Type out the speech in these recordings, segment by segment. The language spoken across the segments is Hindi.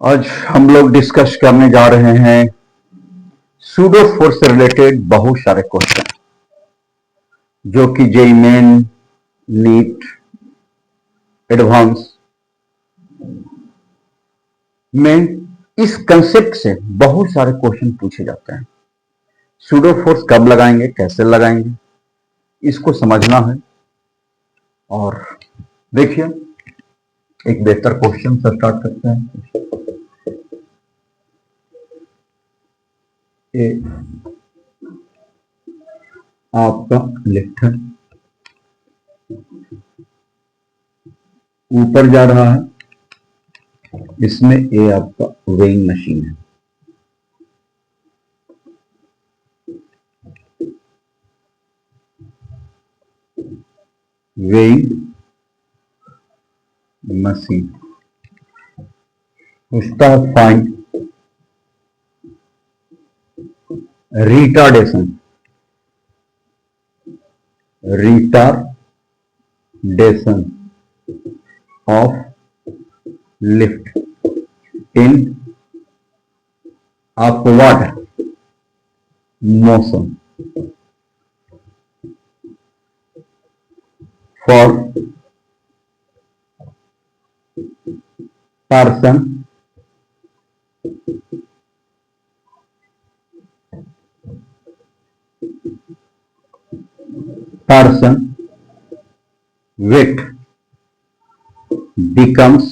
आज हम लोग डिस्कस करने जा रहे हैं सूडो फोर्स से रिलेटेड बहुत सारे क्वेश्चन जो कि जेईई मेन, नीट, एडवांस में इस कंसेप्ट से बहुत सारे क्वेश्चन पूछे जाते हैं। सूडो फोर्स कब लगाएंगे, कैसे लगाएंगे, इसको समझना है। और देखिए, एक बेहतर क्वेश्चन से स्टार्ट करते हैं। ये आपका लिफ्ट है, ऊपर जा रहा है, इसमें ये आपका वेइंग मशीन है। वेइंग मशीन पूछता है find retardation of lift in upward motion for person weight becomes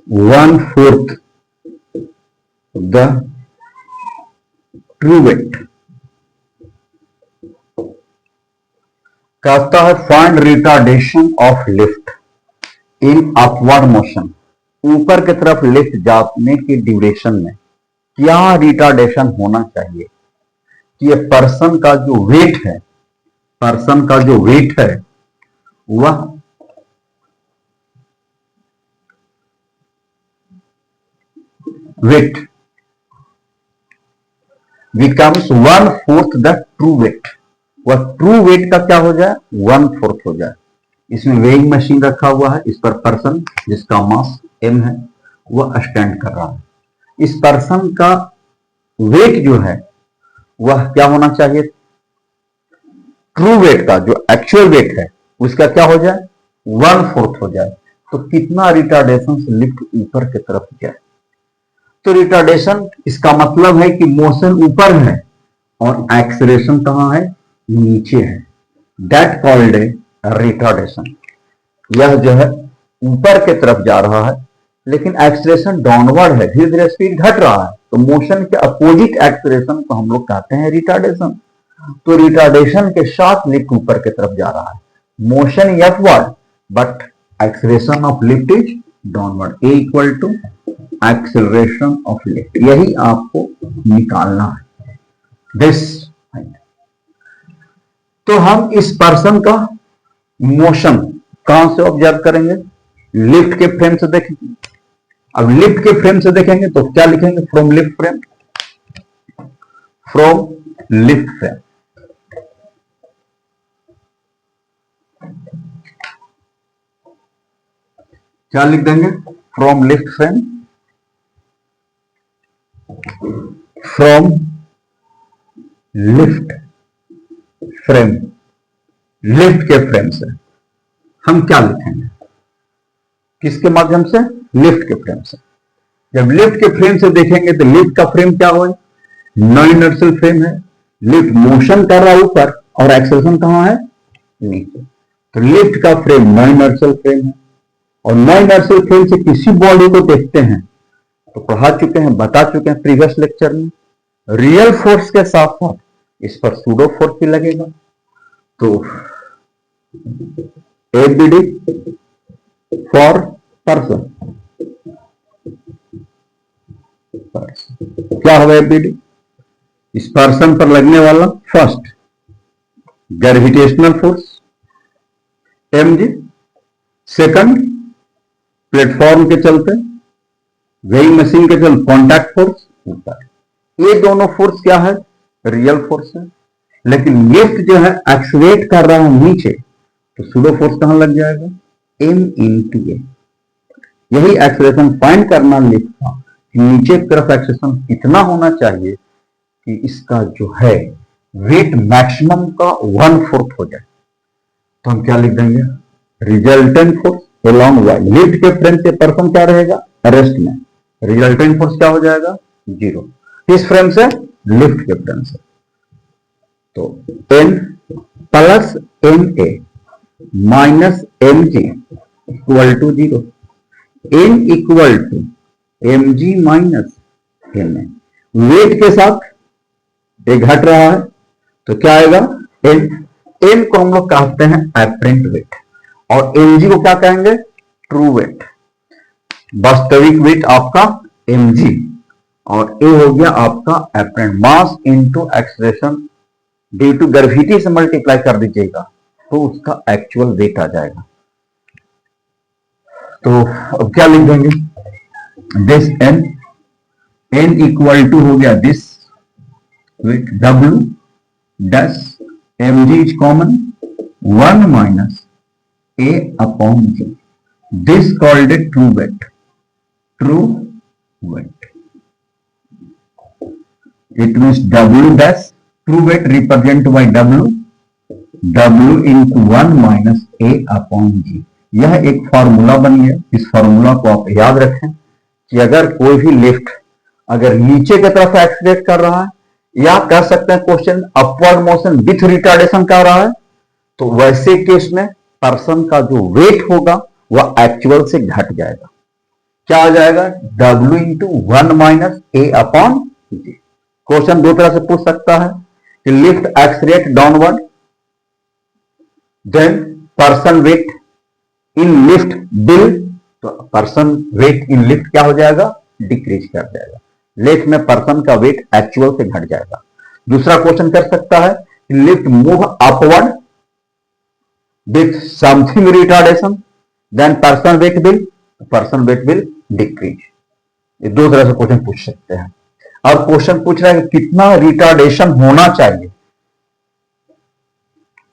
1/4 the true weight। कहता है find retardation of lift in upward motion. ऊपर की तरफ लिफ्ट जाने की ड्यूरेशन में क्या रिटार्डेशन होना चाहिए कि ये पर्सन का जो वेट है वह weight becomes 1/4 the true weight. वह ट्रू वेट का क्या हो जाए, 1/4 हो जाए। इसमें वेइंग मशीन रखा हुआ है, इस पर पर्सन जिसका मास m है वह स्टैंड कर रहा है। इस पर्सन का वेट जो है वह क्या होना चाहिए, ट्रू वेट का जो एक्चुअल वेट है उसका क्या हो जाए, 1/4 हो जाए। तो कितना रिटार्डेशन से लिफ्ट ऊपर की तरफ जाए। तो रिटार्डेशन इसका मतलब है कि मोशन ऊपर है और एक्सीलरेशन कहां है, नीचे है। That called a retardation. यह जो है ऊपर की तरफ जा रहा है लेकिन एक्सीलरेशन डाउनवर्ड है, धीरे धीरे स्पीड घट रहा है, तो मोशन के अपोजिट एक्सीलरेशन को हम लोग कहते हैं रिटार्डेशन। तो रिटार्डेशन के साथ लिफ्ट ऊपर की तरफ जा रहा है, motion upward but acceleration of lift is downward. A equal to acceleration of lift, यही आपको निकालना है दिस। तो हम इस पर्सन का मोशन कहां से ऑब्जर्व करेंगे, लिफ्ट के फ्रेम से देखेंगे। अब लिफ्ट के फ्रेम से देखेंगे तो क्या लिखेंगे, फ्रॉम लिफ्ट फ्रेम, क्या लिख देंगे, फ्रॉम लिफ्ट फ्रेम, लिफ्ट के फ्रेम से हम क्या लिखेंगे, किसके माध्यम से, लिफ्ट के फ्रेम से। जब लिफ्ट के फ्रेम से देखेंगे तो लिफ्ट का फ्रेम क्या हो, नॉन इनर्शियल फ्रेम है। लिफ्ट मोशन कर रहा है ऊपर और एक्सेलरेशन कहां है, नीचे। तो लिफ्ट का फ्रेम नॉन इनर्शियल फ्रेम है। और नॉन इनर्शियल फ्रेम से किसी बॉडी को देखते हैं तो पढ़ा चुके हैं, बता चुके हैं प्रीवियस लेक्चर में, रियल फोर्स के साथ साथ इस पर सूडो फोर्स भी लगेगा। तो एबीडी फॉर पर्सन, क्या होगा एबीडी, इस पर्सन पर लगने वाला first gravitational force mg, second platform के चलते वेइंग मशीन के चलते कॉन्टैक्ट फोर्स ऊपर। ये दोनों फोर्स क्या है, रियल फोर्स है। लेकिन लिफ्ट जो है एक्सलेट कर रहा है नीचे, तो सूडो फोर्स कहां लग जाएगा, m इंटू ए। यही एक्सेलरेशन फाइंड करना लिफ्ट था कि नीचे की तरफ एक्सेलरेशन कितना होना चाहिए कि इसका जो है वेट मैक्सिमम का 1/4 हो जाए। तो हम क्या लिख देंगे, resultant force along y, lift के फ्रेम से पर्सन क्या रहेगा, रेस्ट में, रिजल्टेंट फोर्स क्या हो जाएगा, 0। किस फ्रेम से, लिफ्ट के फ्रेम से। तो n plus m a minus m g equal to 0, n equal to m g minus m a. Weight के साथ ये घट रहा है तो क्या आएगा, एन, एन को हम लोग कहते हैं एपरेंट वेट और एमजी को क्या कहेंगे, ट्रू वेट, वास्तविक वेट आपका एमजी, और ए हो गया आपका apparent mass into acceleration due to gravity से मल्टीप्लाई कर दीजिएगा तो उसका एक्चुअल वेट आ जाएगा। तो अब क्या लिख देंगे, this n, n equal to हो गया दिस वेट डब्ल्यू dash mg is common 1 minus a upon g. This called a true weight. True weight. It means w dash true weight represented by w into 1 minus a upon g. यह एक फॉर्मूला बनी है। इस फॉर्मूला को आप याद रखें कि अगर कोई भी लिफ्ट अगर नीचे की तरफ एक्सीलरेट कर रहा है या कह सकते हैं question upward motion with retardation कर रहा है, तो वैसे केस में पर्सन का जो वेट होगा वह एक्चुअल से घट जाएगा। क्या आ जाएगा, W into 1 minus A upon G. Question दो तरह से पूछ सकता है कि lift accelerate downward, then person weight in lift will, तो पर्सन वेट इन लिफ्ट क्या हो जाएगा, डिक्रीज कर जाएगा। लिफ्ट में पर्सन का वेट एक्चुअल से घट जाएगा। दूसरा क्वेश्चन कर सकता है lift move upward with something retardation, then person weight will decrease. ये दो तरह से क्वेश्चन पूछ सकते हैं। और क्वेश्चन पूछ रहा है कि कितना रिटार्डेशन होना चाहिए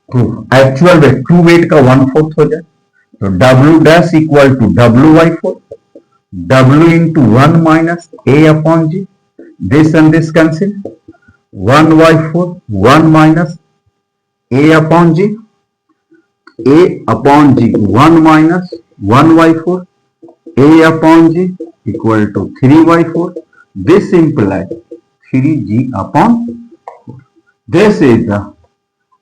तो एक्चुअल वेट, ट्रू वेट का 1/4 हो जाए, तो W dash equal to W/4, W into 1 minus A upon G. This and this cancel. 1/4, 1 minus A upon G. A upon G, 1 minus 1/4. A upon G equal to 3/4. This implies 3G upon 4. This is the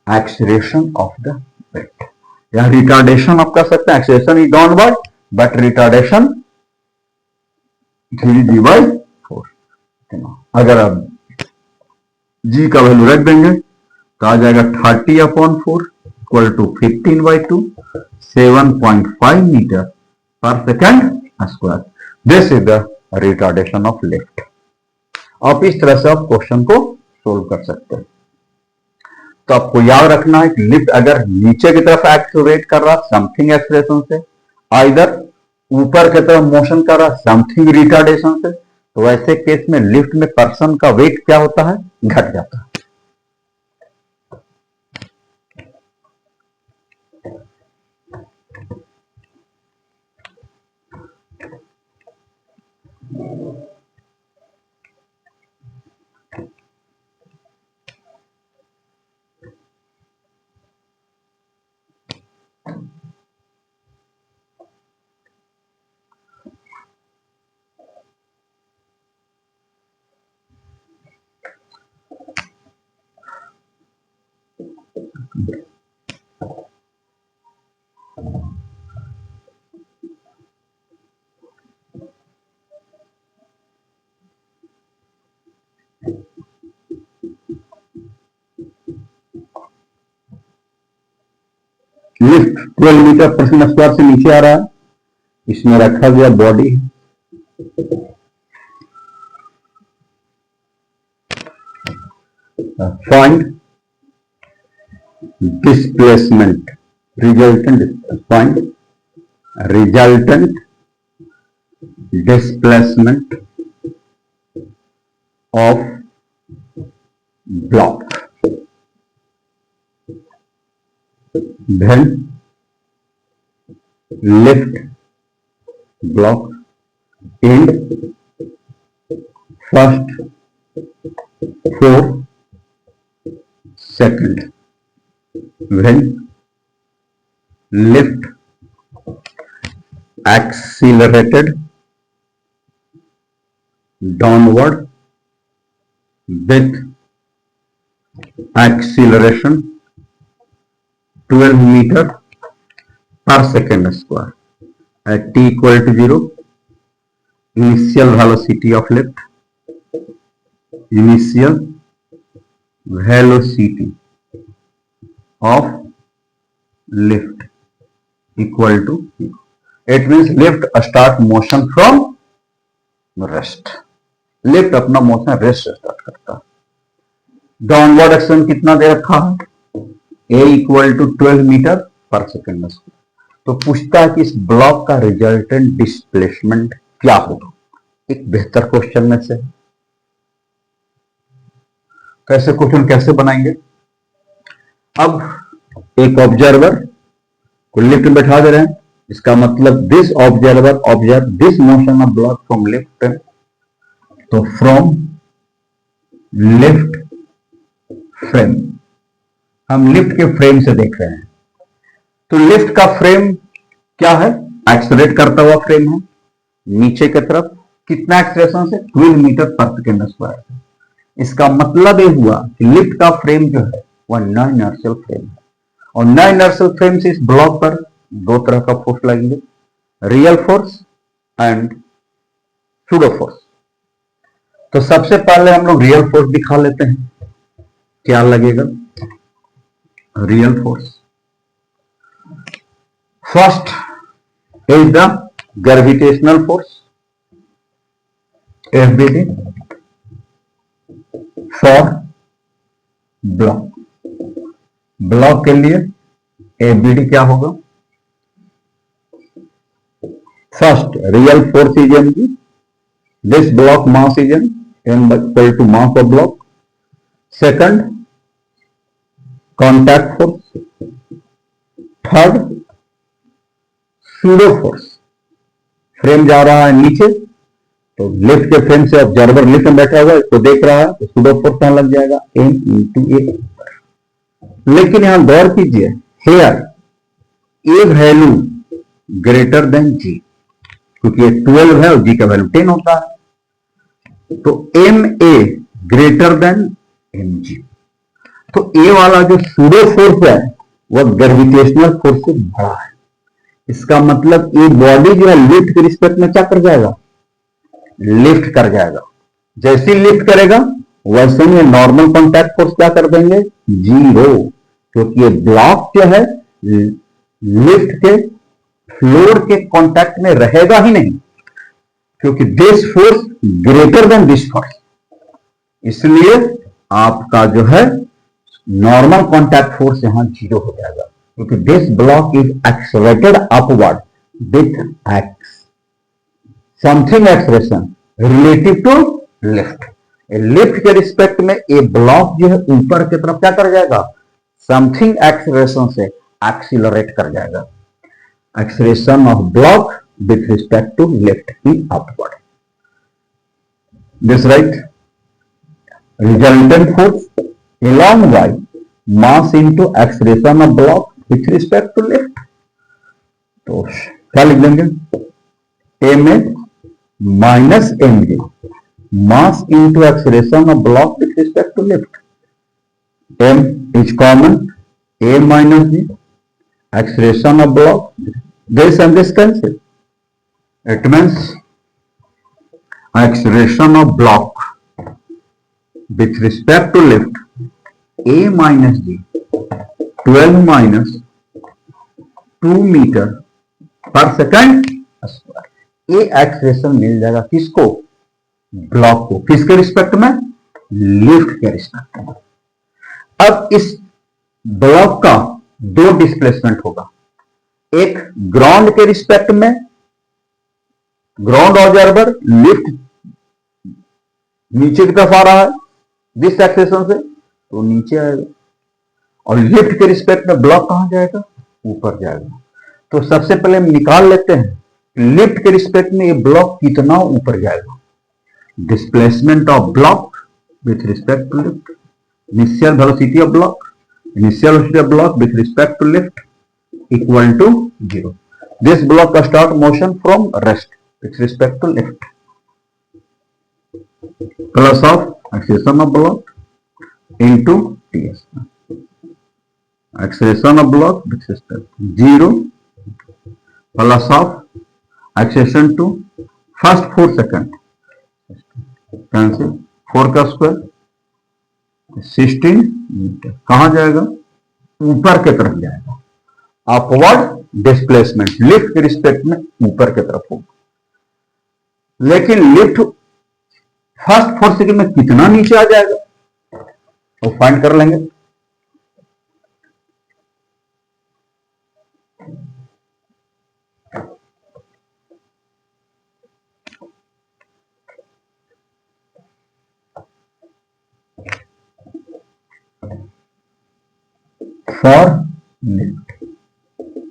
acceleration of the weight. या रिटार्डेशन आप कर सकते हैं, acceleration is downward but retardation 3G/4। अगर आप G का वैल्यू रख देंगे तो आ जाएगा 30/4 इक्वल टू 15/2, 7.5 मीटर पर second square. This is the retardation of lift. आप इस तरह से आप क्वेश्चन को सोल्व कर सकते हैं। तो आपको याद रखना है कि लिफ्ट अगर नीचे की तरफ एक्सेलरेट कर रहा समथिंग एक्सेलरेशन से, आइदर ऊपर की तरफ मोशन कर रहा समथिंग रिटार्डेशन से, तो वैसे केस में लिफ्ट में पर्सन का वेट क्या होता है, घट जाता है। लिफ्ट 12 मीटर पर सेकंड स्क्वायर से नीचे आ रहा है, इसमें रखा गया बॉडी है। Find displacement, find resultant displacement of block, then lift block in first 4 seconds when lift accelerated downward with acceleration 12 meter per second square at t equal to 0. Initial velocity of lift, initial velocity of lift equal to 0. It means lift start motion from rest. Lift अपना मोशन रेस्ट से स्टार्ट करता है. डाउनवर्ड एक्शन कितना दे रखा है? a इक्वल टू 12 मीटर पर सेकेंड स्क्वायर. तो पूछता है कि इस ब्लॉक का रिजल्टेंट डिस्प्लेसमेंट क्या होगा. एक बेहतर क्वेश्चन में से. कैसे क्वेश्चन कैसे बनाएंगे? अब एक ऑब्जर्वर को लिफ्ट में बैठा दे रहे हैं. इसका मतलब this observer observe this motion of block from lift. तो फ्रॉम लिफ्ट फ्रेम, हम लिफ्ट के फ्रेम से देख रहे हैं. तो लिफ्ट का फ्रेम क्या है? एक्सलेरेट करता हुआ फ्रेम है. नीचे की तरफ कितना एक्सलेरेशन से? 12 मीटर पर सेकेंड स्क्वायर. इसका मतलब ये हुआ कि लिफ्ट का फ्रेम जो है वह नॉन इनर्शियल फ्रेम है. और नॉन इनर्शियल फ्रेम से इस ब्लॉक पर दो तरह का फोर्स लगेंगे, real force and pseudo force. तो सबसे पहले हम लोग रियल फोर्स दिखा लेते हैं. क्या लगेगा? Real force first is the gravitational force FBD for block. Block के लिए एफबीडी क्या होगा? First real force is mg. This block mass is m equal to mass of block. Second, contact force. Third, pseudo force. Frame जा रहा है नीचे, तो लिफ्ट के फ्रेम से ऑब्जर्वर लिफ्ट में बैठा हुआ है, तो देख रहा है, तो सूडो फोर्स कहां लग जाएगा? m into a. लेकिन यहां गौर कीजिए, here a value greater than g, क्योंकि ये 12 है और g का वैल्यू 10 होता है. तो m a greater than m g. तो ए वाला जो सूडो फोर्स है वह ग्रेविटेशनल फोर्स से बड़ा है. इसका मतलब ये बॉडी जो है लिफ्ट के रिस्पेक्ट में क्या कर जाएगा? लिफ्ट कर जाएगा. जैसे ही लिफ्ट करेगा वैसे ही नॉर्मल कॉन्टैक्ट फोर्स क्या कर देंगे? 0. क्योंकि ये ब्लॉक जो है लिफ्ट के फ्लोर के कांटेक्ट में रहेगा ही नहीं, क्योंकि this force greater than this force. इसलिए आपका जो है नॉर्मल कांटेक्ट फोर्स यहां 0 हो जाएगा, क्योंकि this block is accelerated upward with x something expression relative to lift. Lift के रिस्पेक्ट में ये ब्लॉक जो है ऊपर की तरफ क्या कर जाएगा? समथिंग एक्सप्रेशन से एक्सीलरेट कर जाएगा. Acceleration of block with respect to lift in upward. This right? Resultant force along y mass into acceleration of block with respect to lift. तो क्या लिख देंगे? ma minus mg mass into acceleration of block with respect to lift. m is common, a minus g. Acceleration of block, this and this cancel. It means acceleration of block with respect to lift a minus g 12 minus 2 meter per second square. ये एक्सप्रेशन मिल जाएगा किसको? ब्लॉक को. किसके रिस्पेक्ट में? लिफ्ट के रिस्पेक्ट में. अब इस ब्लॉक का दो डिस्प्लेसमेंट होगा. एक ग्राउंड के रिस्पेक्ट में, ग्राउंड ऑब्जर्वर लिफ्ट नीचे की तरफ आ रहा है दिस एक्सेशन से, तो नीचे आएगा. और लिफ्ट के रिस्पेक्ट में ब्लॉक कहां जाएगा? ऊपर जाएगा. तो सबसे पहले हम निकाल लेते हैं लिफ्ट के रिस्पेक्ट में ये ब्लॉक कितना ऊपर जाएगा। Displacement of block with respect to lift, initial velocity of block, initial velocity of block with respect to lift equal to 0. This block start motion from rest with respect to lift plus of acceleration of block into ts. Acceleration of block with respect to 0 plus of acceleration to first 4 second cancel 4 का स्क्वायर 16 मीटर कहां जाएगा, ऊपर की तरफ जाएगा। अपवर्ड डिस्प्लेसमेंट लिफ्ट के रिस्पेक्ट में ऊपर की तरफ होगा, लेकिन लिफ्ट फर्स्ट 4 सेकंड में कितना नीचे आ जाएगा वो फाइंड कर लेंगे। फॉर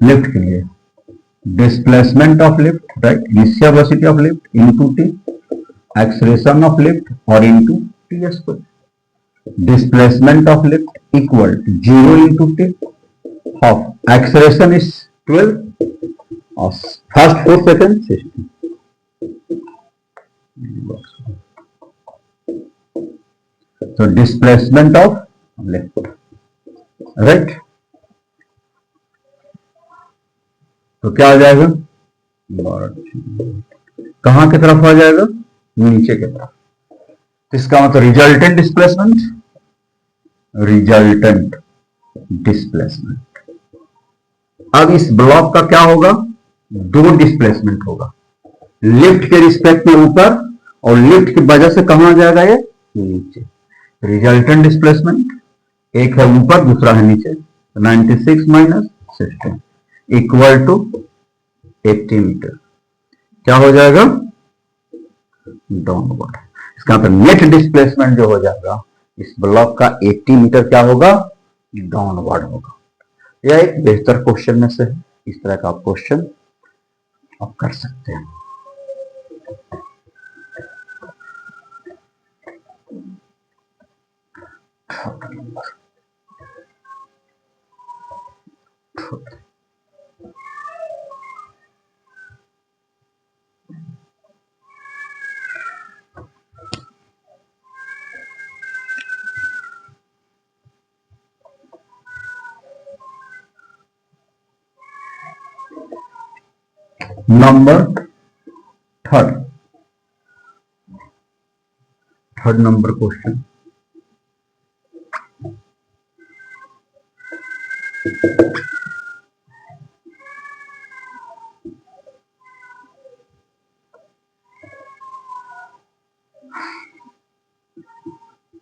लिफ्ट के लिए displacement of lift right, initial velocity of lift into T, acceleration of lift और into T square. Displacement of lift equal to 0 into T of acceleration is 12 और first 4 second 60। So displacement of lift, right? तो क्या आ जाएगा, कहां की तरफ आ जाएगा, नीचे की तरफ। इसका मतलब रिजल्टेंट डिस्प्लेसमेंट, रिजल्टेंट डिस्प्लेसमेंट। अब इस ब्लॉक का क्या होगा, दो डिस्प्लेसमेंट होगा, लिफ्ट के रिस्पेक्ट में ऊपर और लिफ्ट की वजह से कहां जाएगा ये नीचे। रिजल्टेंट डिस्प्लेसमेंट एक है ऊपर दूसरा है नीचे, 96 माइनस 16 इक्वल टू 80 मीटर क्या हो जाएगा, डाउनवर्ड। इसका मतलब नेट डिस्प्लेसमेंट जो हो जाएगा इस ब्लॉक का 80 मीटर क्या होगा, डाउनवर्ड होगा। यह एक बेहतर क्वेश्चन में से है, इस तरह का आप क्वेश्चन आप कर सकते हैं। नंबर थर्ड नंबर क्वेश्चन,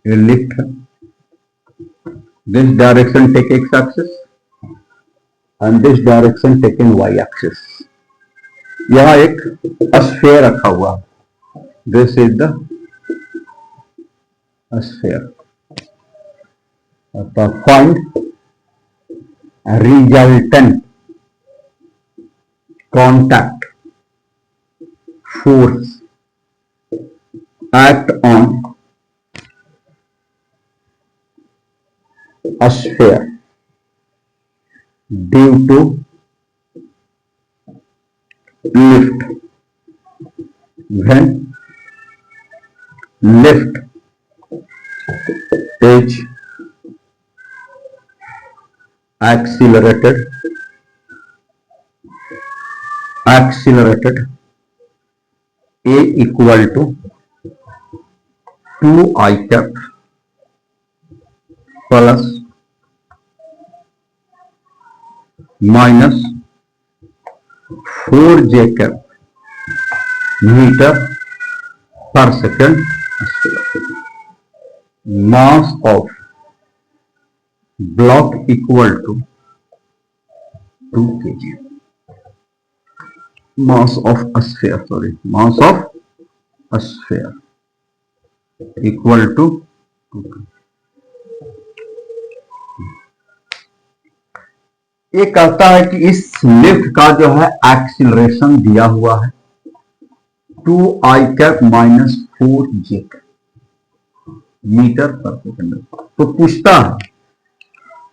ये लिफ्ट है, this direction take x axis and this direction take in y axis. यहां एक स्फीयर रखा हुआ, this is the sphere. Find resultant contact force act on a sphere due to lift when lift is accelerated A equal to 2i cap plus minus 4j cap meter per second square. Mass of block equal to 2 kg. Mass of a sphere, mass of a sphere equal to 2 kg. ये कहता है कि इस लिफ्ट का जो है एक्सीलरेशन दिया हुआ है 2i cap minus 4j metre पर सेकेंड। तो पूछता है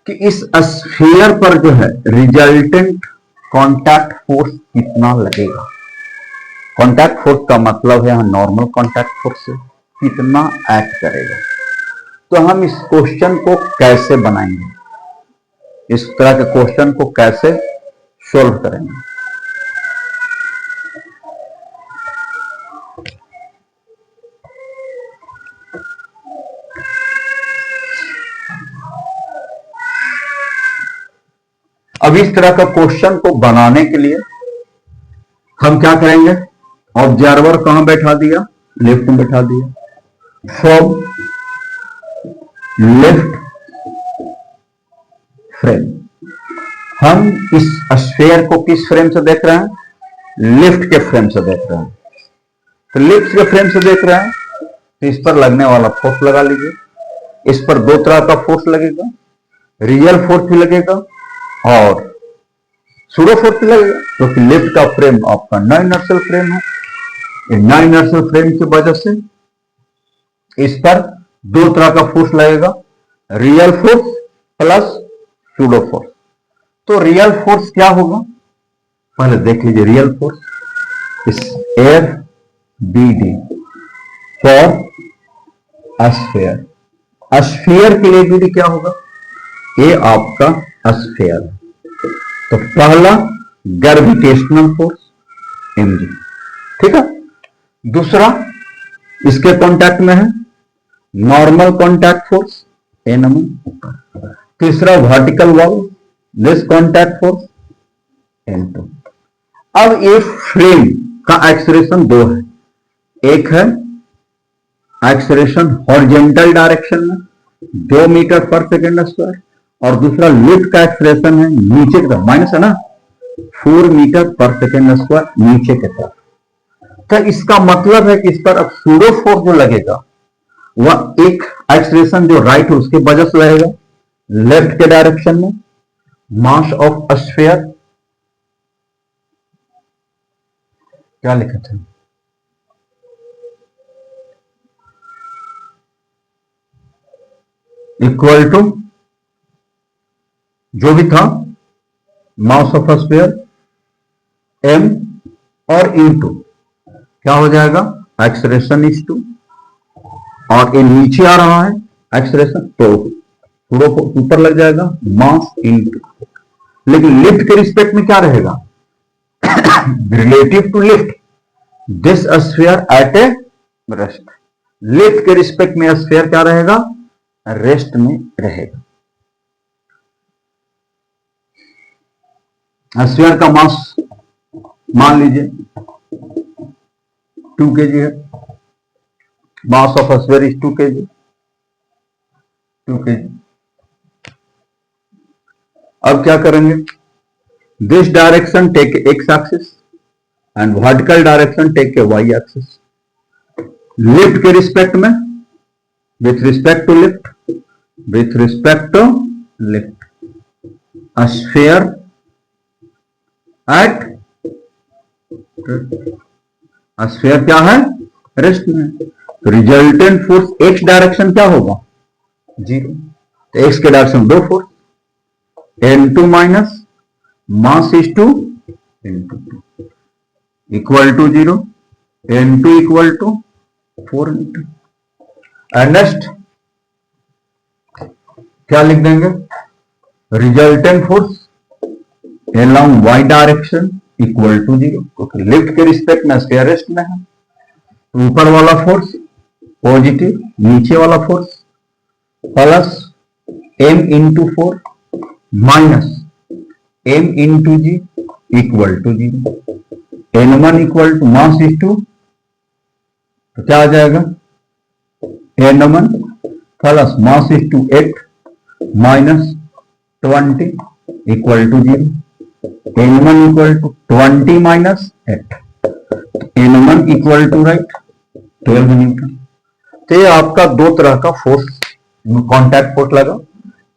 कि इस स्फीयर पर जो है रिजल्टेंट कॉन्टैक्ट फोर्स कितना लगेगा। कॉन्टैक्ट फोर्स का मतलब है यहां नॉर्मल कॉन्टैक्ट फोर्स से कितना एक्ट करेगा। तो हम इस क्वेश्चन को कैसे बनाएंगे, इस तरह के क्वेश्चन को कैसे सोल्व करेंगे। अब इस तरह का क्वेश्चन को बनाने के लिए हम क्या करेंगे, ऑब्जर्वर कहां बैठा दिया, लेफ्ट में बैठा दिया। फ्रॉम लेफ्ट फ्रेम, हम इस स्फीयर को किस फ्रेम से देख रहे हैं, लिफ्ट के फ्रेम से देख रहे हैं। तो लिफ्ट के फ्रेम से देख रहे हैं तो इस पर लगने वाला फोर्स लगा लीजिए। इस पर दो तरह का फोर्स लगेगा, रियल फोर्स भी लगेगा और सूडो फोर्स भी लगेगा, क्योंकि लिफ्ट का फ्रेम आपका नॉन इनर्शियल फ्रेम है। नॉन इनर्शियल फ्रेम की वजह से इस पर दो तरह का फोर्स लगेगा, real force plus pseudo force. तो रियल फोर्स क्या होगा, पहले देख लीजिए। रियल फोर्स इस air BD for sphere, sphere के लिए BD क्या होगा, ये आपका स्फीयर। तो पहला ग्रेविटेशनल फोर्स mg, ठीक है। दूसरा इसके कांटेक्ट में है नॉर्मल कांटेक्ट फोर्स nm। तीसरा vertical wall this contact force n2। अब ये फ्रेम का एक्सीलरेशन दो है, एक है एक्सीलरेशन हॉरिजॉन्टल डायरेक्शन में 2 मीटर पर सेकेंड स्क्वायर, और दूसरा लिफ्ट का एक्सीलरेशन है नीचे की तरफ, माइनस है ना, 4 मीटर पर सेकेंड स्क्वायर नीचे की तरफ। तो इसका मतलब है कि इस पर अब सूडो फोर्स जो लगेगा वह एक एक्सीलरेशन जो राइट है उसके वजह से लगेगा लेफ्ट के डायरेक्शन में। मास ऑफ स्फीयर क्या लिखा था, इक्वल टू जो भी था मास ऑफ स्फीयर m और इनटू क्या हो जाएगा एक्सीलरेशन इज टू, और ये नीचे आ रहा है एक्सीलरेशन तो थोड़ा ऊपर लग जाएगा मास इनटू। लेकिन लिफ्ट के रिस्पेक्ट में क्या रहेगा, relative to lift this sphere at a rest. Lift के रिस्पेक्ट में स्फीयर क्या रहेगा, रेस्ट में रहेगा। स्फीयर का मास मान लीजिए 2 kg है, mass of sphere is 2 kg, 2 kg। अब क्या करेंगे, this direction take x axis and vertical direction take a y axis. Lift के रिस्पेक्ट में with respect to lift, with respect to lift sphere at sphere क्या है, रेस्ट में। तो रिजल्टेंट फोर्स एक्स डायरेक्शन क्या होगा, 0। तो एक्स के डायरेक्शन दो force n2 minus mass is two n2 equal to 0, n2 equal to 4 metre. And next क्या लिख देंगे, resultant force along y direction equal to 0, क्योंकि लिफ्ट के रिस्पेक्ट में स्फीयर रेस्ट में है। तो ऊपर वाला फोर्स पॉजिटिव, नीचे वाला force plus m into 4 minus m into g equal to 0। n1 equal to mass is two, तो क्या आ जाएगा n1 plus mass is two 8 minus 20 equal to 0। n1 equal to 20 minus 8, n1 equal to right 12 newton. तो ये आपका दो तरह का फोर्स कांटेक्ट फोर्स लगा,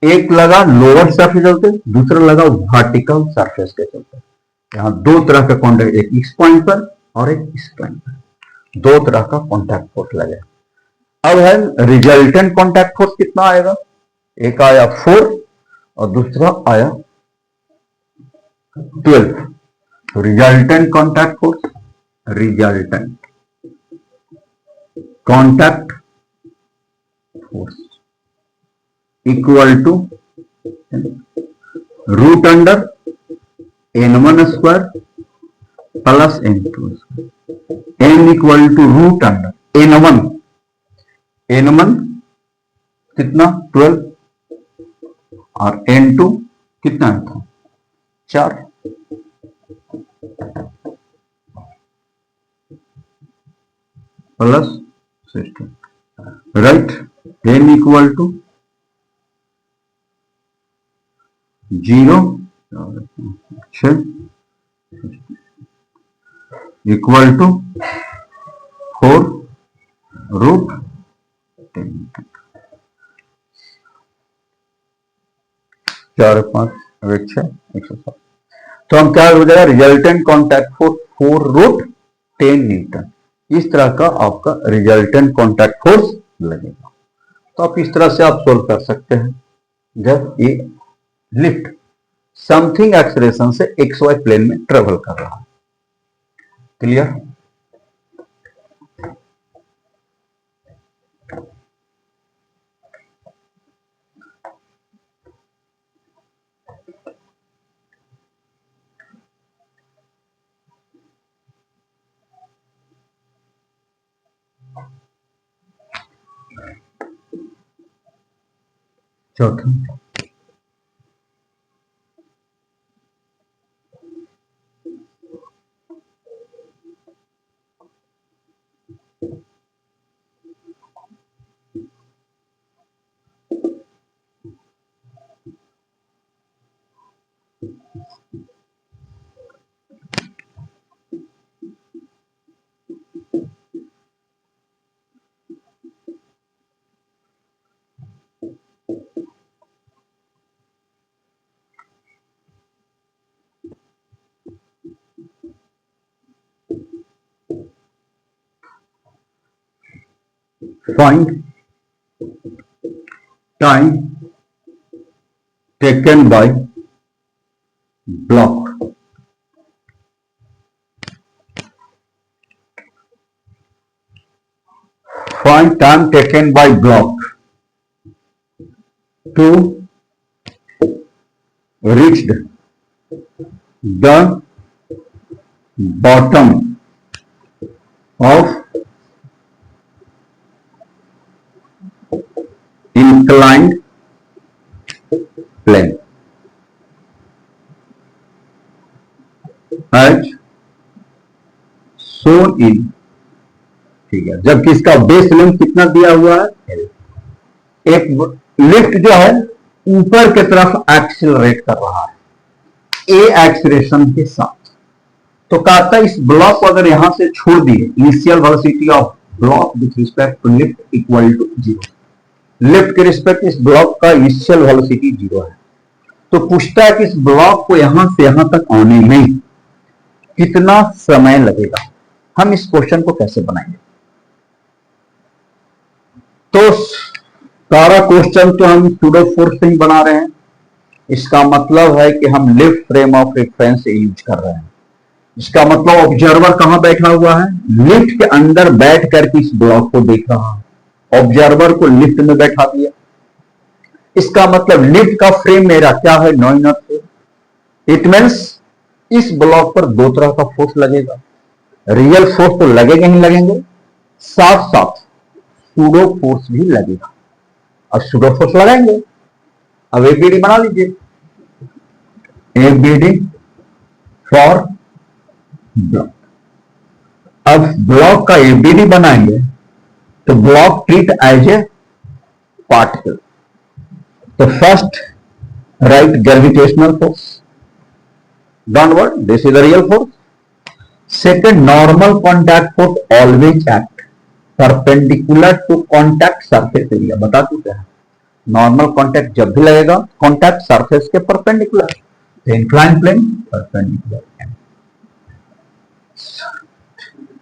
एक लगा लोअर सरफेस चलते, दूसरा लगा वर्टिकल सरफेस के चलते। यहां दो तरह का कॉन्टैक्ट, एक इस पॉइंट पर और एक इस पॉइंट पर, दो तरह का कॉन्टैक्ट फोर्स लगे। अब है रिजल्टेंट कॉन्टैक्ट फोर्स कितना आएगा, एक आया 4 और दूसरा आया 12। तो resultant contact force, resultant contact force equal to root under n1 square plus n2 square, n equal to root under n1 कितना 12 और n2 कितना था 4, plus 16, right. n equal to 0 equal to 4 root 10, 4 5 6 107। तो हम क्या हो जाएगा, resultant contact force 4 root 10 newton. इस तरह का आपका रिजल्टेंट कॉन्टैक्ट फोर्स लगेगा। तो आप इस तरह से आप सोल्व कर सकते हैं जब ये लिफ्ट समथिंग एक्सेलरेशन से एक्स वाई प्लेन में ट्रेवल कर रहा है। क्लियर। चौथा, find time taken by block find time taken by block to reach the bottom of inclined plane as shown in, ठीक है। जबकि इसका बेस लेंथ कितना दिया हुआ है, एक लिफ्ट जो है ऊपर की तरफ एक्सीलरेट कर रहा है ए एक्सीलरेशन के साथ। तो कहता है इस ब्लॉक को अगर यहां से छोड़ दिए, initial velocity of block with respect to lift equal to 0, lift के रिस्पेक्ट इस ब्लॉक का इनिशियल वेलोसिटी 0 है। तो पूछता है कि इस ब्लॉक को यहां से यहां तक आने में कितना समय लगेगा। हम इस क्वेश्चन को कैसे बनाएंगे, तो सारा क्वेश्चन तो हम सूडो फोर्स से ही बना रहे हैं। इसका मतलब है कि हम लिफ्ट फ्रेम ऑफ रेफरेंस से यूज कर रहे हैं। इसका मतलब ऑब्जर्वर कहां बैठा हुआ है, लिफ्ट के अंदर बैठ करके इस ब्लॉक को देख रहा है। ऑब्जर्वर को लिफ्ट में बैठा दिया, इसका मतलब लिफ्ट का फ्रेम मेरा क्या है, 9 इट मीन्स इस ब्लॉक पर दो तरह का फोर्स लगेगा। रियल फोर्स तो लगेगा ही लगेंगे, साथ साथ सूडो फोर्स भी लगेगा। अब सूडो फोर्स लगाएंगे। अब एबीडी बना लीजिए, एबीडी फॉर ब्लॉक। अब ब्लॉक का एबीडी बनाएंगे तो block treat as a particle. तो first right gravitational force downward, this is the real force. Second, normal contact force always act perpendicular to contact surface area. बता चुके हैं नॉर्मल कांटेक्ट जब भी लगेगा कांटेक्ट सरफेस के परपेंडिकुलर, तो incline plane perpendicular.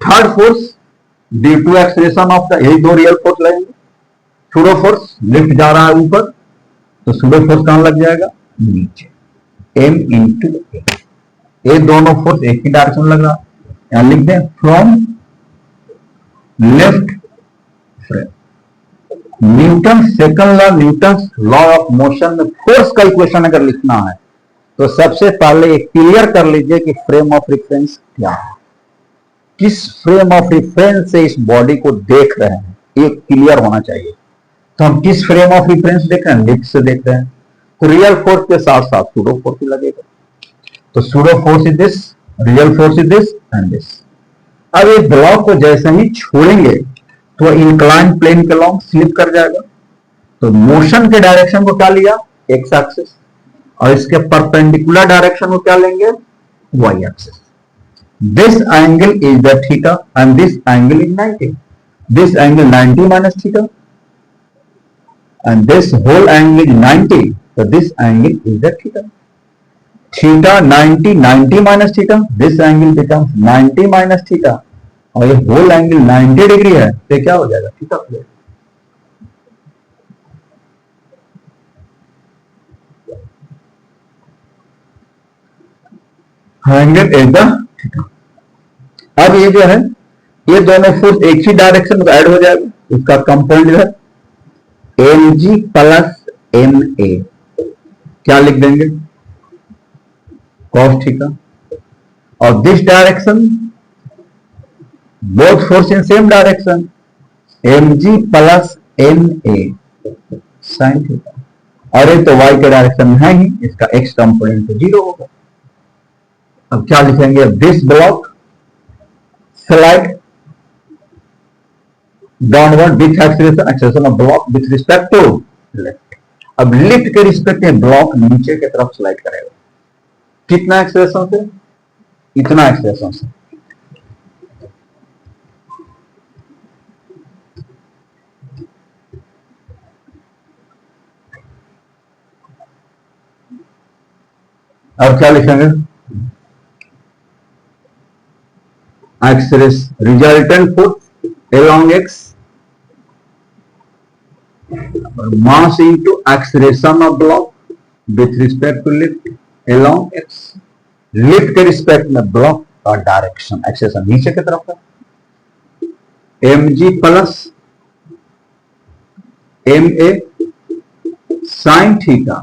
Third force due to acceleration of the, यही दो रियल फोर्स लगेंगे। सूडो फोर्स लिफ्ट जा रहा है ऊपर, तो सूडो फोर्स कहां लग जाएगा, नीचे, m इंटू ए। ये दोनों फोर्स एक ही डायरेक्शन लग रहा है, यहां लिख दें from left frame. Newton second law, Newton law of motion में फोर्स का इक्वेशन अगर लिखना है तो सबसे पहले एक क्लियर कर लीजिए कि फ्रेम ऑफ रेफरेंस क्या है, किस फ्रेम ऑफ रेफरेंस से इस बॉडी को देख रहे हैं, ये क्लियर होना चाहिए। तो हम किस फ्रेम ऑफ रेफरेंस देख रहे हैं, लिफ्ट से देख रहे हैं, तो रियल फोर्स के साथ साथ सूडो फोर्स भी लगेगा। तो pseudo force is this, real force is this and this. अब इस ब्लॉक को जैसे ही छोड़ेंगे तो इंक्लाइन प्लेन के लॉन्ग स्लिप कर जाएगा। तो मोशन के डायरेक्शन को क्या लिया, एक्स एक्सिस, और इसके परपेंडिकुलर डायरेक्शन को क्या लेंगे, y axis. This angle is the theta and this angle is 90। This angle 90 minus theta and this whole angle is 90, so this angle is the theta. Theta 90, 90 minus theta, this angle becomes 90 minus theta, और ये whole angle 90 डिग्री है, तो क्या हो जाएगा, थीटा हो जाएगा। Angle is the theta. अब ये जो है, ये दोनों फोर्स एक ही डायरेक्शन में ऐड हो जाएगा, इसका कंपाउंड है mg प्लस ma, क्या लिख देंगे, cos थीटा। और this direction both force in same direction, mg plus ma sin theta. और ये तो y के डायरेक्शन में है ही, इसका x कंपोनेंट तो 0 होगा। अब क्या लिखेंगे, this block slide downward with acceleration of block with respect to left. अब लिफ्ट के रिस्पेक्ट में ब्लॉक नीचे की तरफ स्लाइड करेगा, कितना एक्सेलरेशन से, इतना एक्सेलरेशन से। अब क्या लिखेंगे, acceleration resultant force along x mass into acceleration of block with respect to lift along x। Lift के रिस्पेक्ट में ब्लॉक का डायरेक्शन एक्सेलरेशन नीचे की तरफ है, mg plus ma sin theta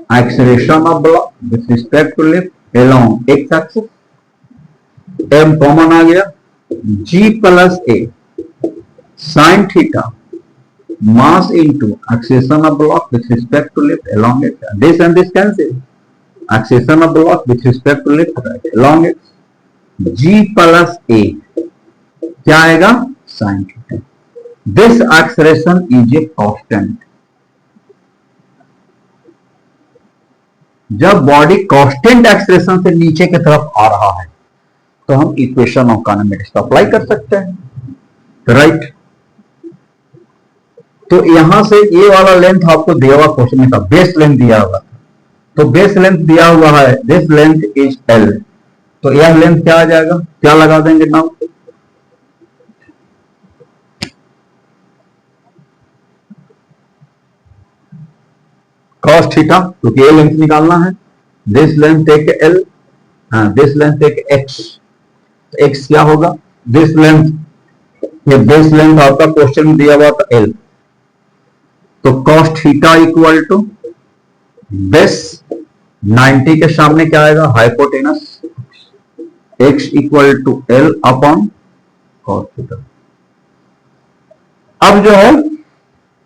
acceleration of block with respect to lift along x axis. m common आ गया, g plus a sin theta mass into acceleration of block with respect to lift along x। this and this cancel, acceleration of block with respect to lift along x, g plus a क्या आएगा, sin theta. this acceleration is a constant। जब बॉडी कांस्टेंट एक्सेलरेशन से नीचे की तरफ आ रहा है तो हम इक्वेशन ऑफ काइनेमेटिक्स का अप्लाई कर सकते हैं, राइट। तो यहां से ये वाला लेंथ आपको दिया हुआ क्वेश्चन में था, बेस लेंथ दिया हुआ था, तो बेस लेंथ दिया हुआ है, दिस लेंथ इज L, तो यह लेंथ क्या आ जाएगा, क्या लगा देंगे नाउ, cos थीटा, क्योंकि ये लेंथ निकालना है, this length take L, this length take X, x क्या होगा, दिस लेंथ, ये बेस लेंथ आपका क्वेश्चन में दिया हुआ था L, तो cos theta equal to base 90 के सामने क्या आएगा, hypotenuse, x equal to L upon cos theta. अब जो है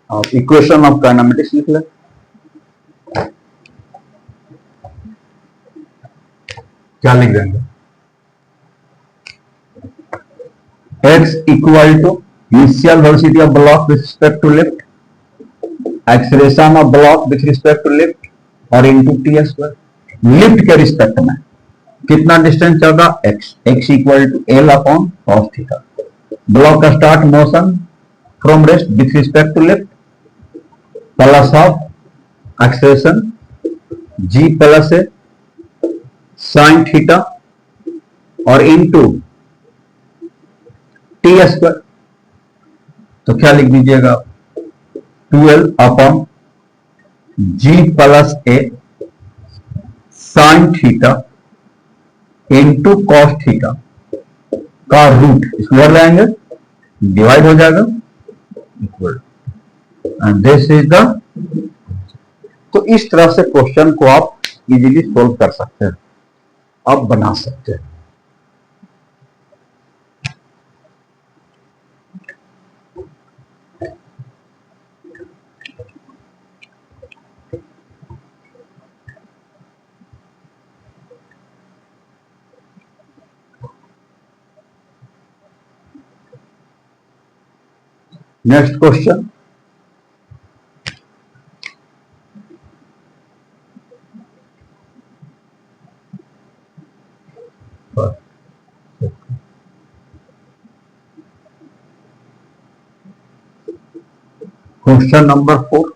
आप इक्वेशन ऑफ काइनेमेटिक्स लिख लें, क्या लिख देंगे, x equal to initial velocity of block with respect to lift, acceleration of block with respect to lift और into t square। लिफ्ट के रिस्पेक्ट में कितना डिस्टेंस चल रहा, x equal to L upon cos theta. Block का start motion from rest with respect to lift, plus of acceleration G plus है साइन थीटा और इनटू टी स्क्वायर, तो क्या लिख दीजिएगा 12 upon G plus A sine theta into cos theta का रूट, इसको कर लाएंगे डिवाइड हो जाएगा equal, and this is the, तो इस तरह से क्वेश्चन को आप इजीली सोल्व कर सकते हैं, आप बना सकते हैं। Next question, question number 4,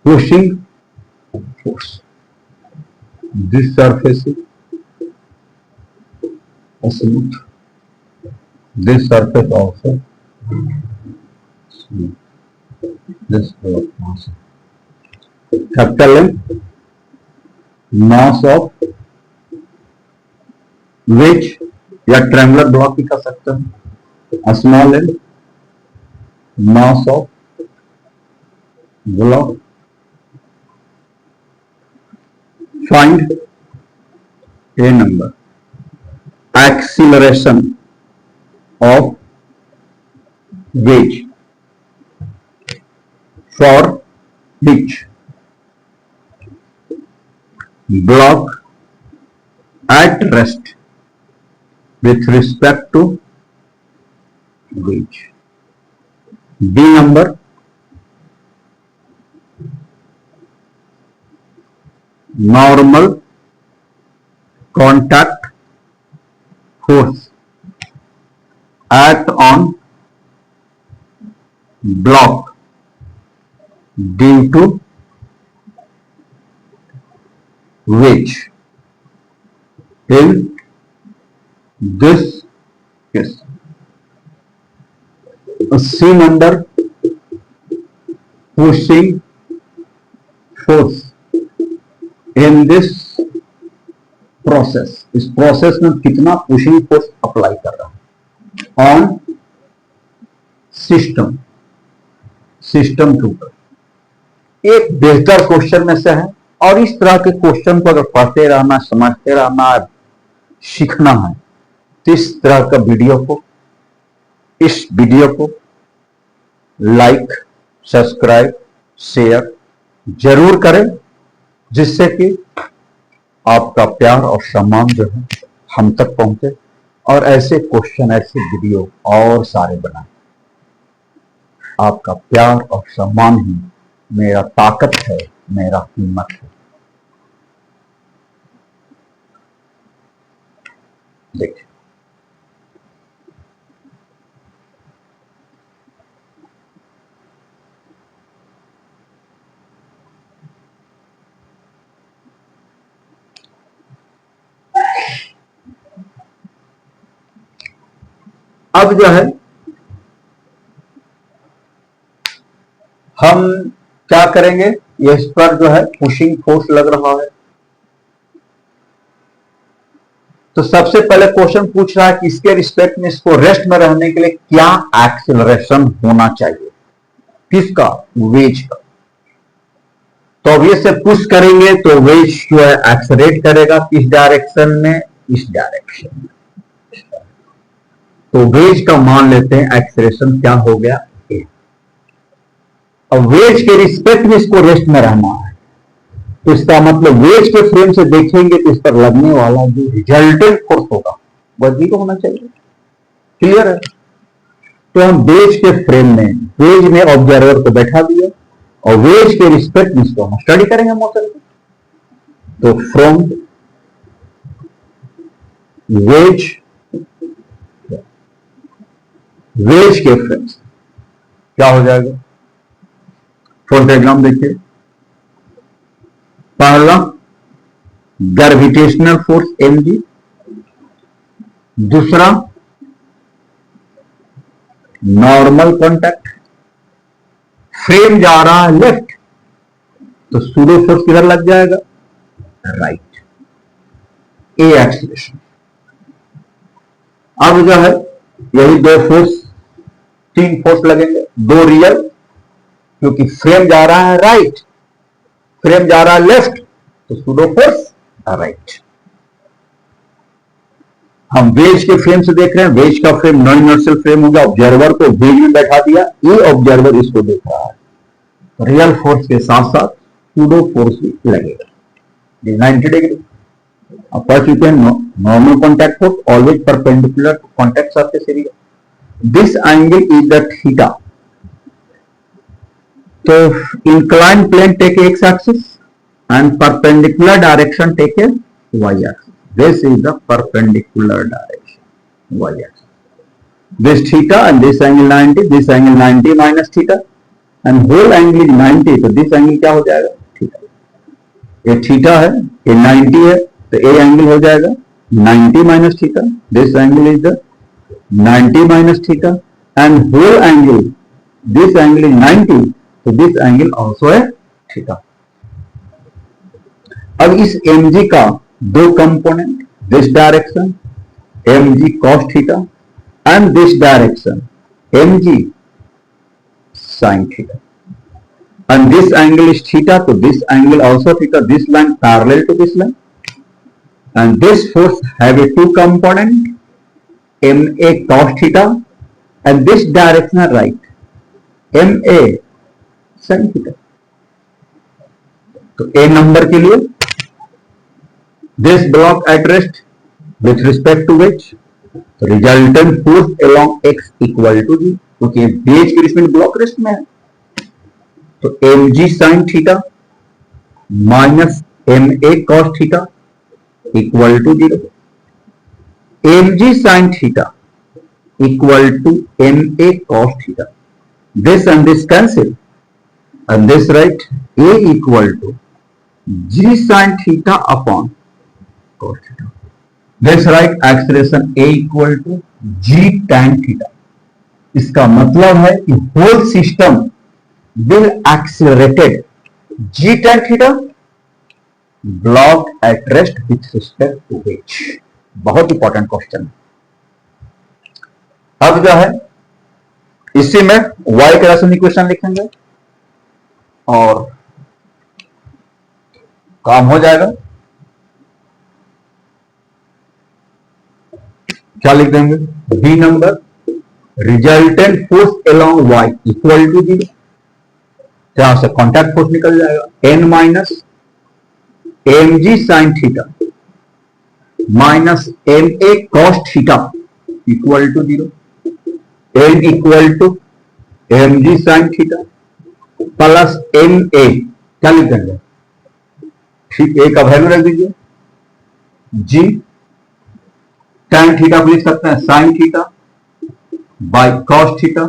pushing force, this surface is smooth, this surface also smooth, this mass, capital M mass of which या ट्रायंगुलर ब्लॉक भी कर सकते हैं, small m mass of block, find a number, acceleration of wedge for which block at rest with respect to wedge. B number, normal contact force act on block due to which in this case. C number, pushing force in this process, इस प्रोसेस में कितना पुशिंग फोर्स अप्लाई कर रहा है ऑन सिस्टम, सिस्टम के ऊपर। एक बेहतर क्वेश्चन में से है, और इस तरह के क्वेश्चन को अगर पढ़ते रहना, समझते रहना, सीखना है, तो इस तरह का इस वीडियो को लाइक, सब्सक्राइब, शेयर जरूर करें, जिससे कि आपका प्यार और सम्मान जो है हम तक पहुंचे, और ऐसे क्वेश्चन, ऐसे वीडियो और सारे बनाएं। आपका प्यार और सम्मान ही मेरा ताकत है, मेरा हिम्मत है। देखिए, अब जो है हम क्या करेंगे, इस पर जो है पुशिंग फोर्स लग रहा है, तो सबसे पहले क्वेश्चन पूछ रहा है कि इसके रिस्पेक्ट में इसको रेस्ट में रहने के लिए क्या एक्सेलरेशन होना चाहिए, किसका, वेज का। तो अब ये से पुश करेंगे तो वेज जो है एक्सलेरेट करेगा किस डायरेक्शन में, इस डायरेक्शन में। तो वेज का मान लेते हैं एक्सलेरेशन क्या हो गया ए। अब वेज के रिस्पेक्ट में इसको रेस्ट में रहना है, तो इसका मतलब वेज के फ्रेम से देखेंगे तो इस पर लगने वाला जो रिजल्टेंट फोर्स होगा वह 0 होना चाहिए। क्लियर है? तो हम वेज के फ्रेम में वेज में ऑब्जर्वर को बैठा दिया और वेज के रिस्पेक्ट में इसको हम स्टडी करेंगे मोशन को। तो फ्रॉम वेज के फ्रेम से क्या हो जाएगा, फॉर डायग्राम देखिए। पहला ग्रेविटेशनल फोर्स mg, दूसरा नॉर्मल कांटेक्ट, फ्रेम जा रहा है लेफ्ट तो सूडो फोर्स किधर लग जाएगा, राइट, ए एक्सीलरेशन। अब जो है यही 2 फोर्स 3 फोर्स लगेंगे, 2 रियल, क्योंकि फ्रेम जा रहा है राइट, फ्रेम जा रहा है लेफ्ट तो सूडो फोर्स राइट। हम वेज के फ्रेम से देख रहे हैं, वेज का फ्रेम नॉन इनर्शियल फ्रेम होगा, ऑब्जर्वर को वेज में बैठा दिया, ये ऑब्जर्वर इसको देख रहा है, रियल फोर्स के साथ साथ सूडो फोर्स भी लगेगा 90 डिग्री। अब पढ़ चुके हैं normal contact force always perpendicular to contact surface area, this angle is the theta. तो inclined plane take x axis and perpendicular direction take a y axis. This is the perpendicular direction, y axis. This theta and this angle 90, this angle 90 minus theta and whole angle is 90, तो this angle क्या हो जाएगा, थीटा। ये थीटा है, ये 90 है, तो ये एंगल हो जाएगा 90 minus theta. This angle is the 90 minus theta and whole angle, this angle is 90. तो दिस एंगल ऑल्सो है थीटा। अब इस mg का 2 component, this direction mg cos theta and this direction mg sin theta, and this angle is theta तो this angle also theta, this line parallel to this line and this force have a 2 component ma cos theta and this direction right ma sin theta. तो ए नंबर के लिए this block at rest with respect to wedge, तो resultant force along X equal to G, क्योंकि वेज के रिस्पेक्ट ब्लॉक रेस्ट में है, तो mg sin theta minus ma cos theta equal to 0, mg sin theta equal to ma cos theta, this and this cancel and this right a equal to g sin theta upon cos theta. This right acceleration a equal to g tan theta. इसका मतलब है कि whole system will accelerated g tan theta block at rest with respect to which. बहुत इंपॉर्टेंट क्वेश्चन। अब जो है इसी में y का रेशनल इक्वेशन लिखेंगे और काम हो जाएगा। क्या लिख देंगे, b number resultant force along y equal to 0, यहां से कॉन्टैक्ट फोर्स निकल जाएगा n minus mg sin theta minus ma cos theta equal to 0, n equal to mg sin theta plus ma, क्या लिख देंगे, ठीक, ए का वैल्यू रख दीजिए, g tan थीटा को लिख सकते हैं sin theta by cos theta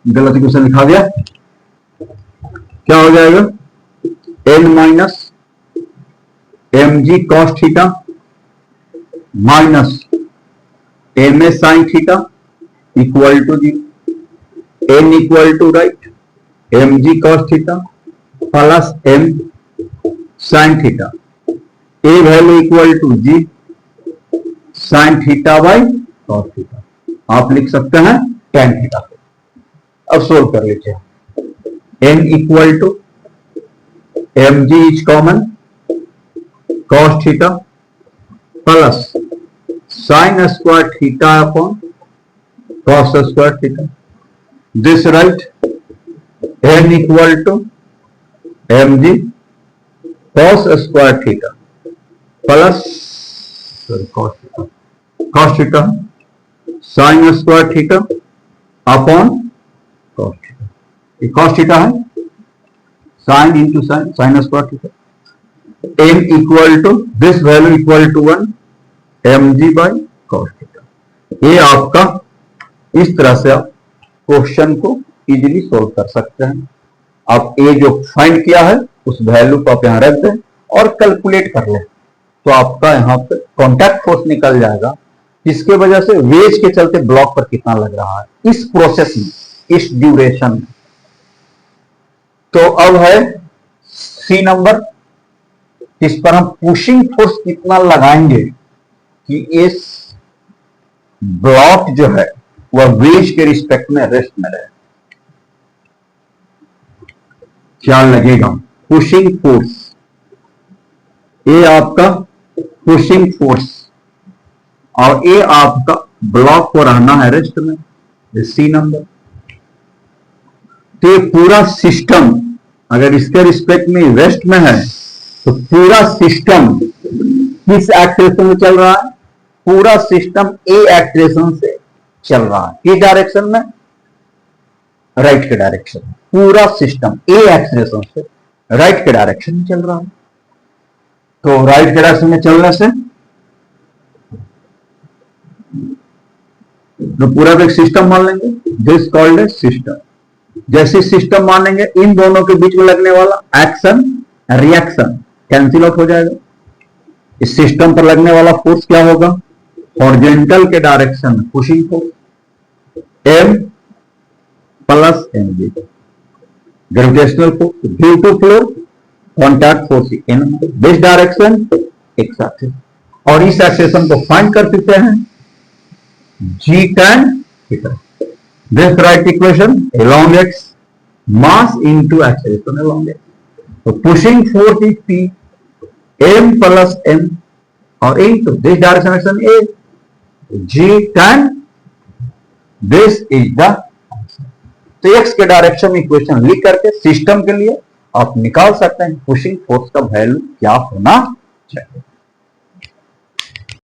गलत इक्वेशन लिखा दिया, क्या हो जाएगा n minus mg cos theta minus ma sin theta equal to 0, n equal to right mg cos theta plus m sin theta a value equal to g sine theta by cos theta, आप लिख सकते हैं टेन थीटा। अब सोल्व कर लीजिए। M equal to m g is common cos theta plus sine square theta upon cos square theta, this right n equal to m g cos square theta plus cos theta sine square theta upon cos theta, ये कॉस थीटा है, sine into sine, sine square theta, m equal to this value equal to 1 m g by cos theta. ये आपका इस तरह से आप क्वेश्चन को इजीली सोल्व कर सकते हैं। आप ए जो फाइंड किया है उस वैल्यू को आप यहां रख दें और कैलकुलेट कर लें, तो आपका यहां पे कॉन्टैक्ट फोर्स निकल जाएगा, जिसके वजह से वेज के चलते ब्लॉक पर कितना लग रहा है इस प्रोसेस में, इस ड्यूरेशन में। तो अब है सी नंबर, इस पर हम पुशिंग फोर्स कितना लगाएंगे कि इस ब्लॉक जो है वह वेज के रिस्पेक्ट में रेस्ट में रहे। क्या लगेगा? पुशिंग फोर्स, ये आपका पुशिंग फोर्स और ये आपका ब्लॉक को रहना है रेस्ट में, सी नंबर। तो ये पूरा सिस्टम अगर इसके रिस्पेक्ट में रेस्ट में है तो पूरा सिस्टम किस एक्ट्रेशन में चल रहा है? पूरा सिस्टम ए एक्ट्रेशन से चल रहा है। किस डायरेक्शन में? राइट के डायरेक्शन में। पूरा सिस्टम ए एक्ट्रेशन से राइट के डायरेक्शन में चल रहा है। तो राइट के डायरेक्शन में चलने से तो पूरा एक सिस्टम मान लेंगे, दिस कॉल्ड ए सिस्टम। जैसे सिस्टम मानेंगे इन दोनों के बीच में लगने वाला एक्शन रिएक्शन कैंसिल आउट हो जाएगा। इस सिस्टम पर लगने वाला फोर्स क्या होगा? हॉरिजॉन्टल के डायरेक्शन में pushing force m plus m g, gravitational force due to flow contact force in this direction एक साथ है। और इस एक्सेशन को फाइंड कर सकते हैं जी tan theta. This right equation elongates mass into acceleration elongate। तो pushing force is P m plus m और into this direction A g tan this is the। तो x के डायरेक्शन में इक्वेशन लिख करके सिस्टम के लिए आप निकाल सकते हैं पुशिंग फोर्स का वैल्यू क्या होना चाहिए।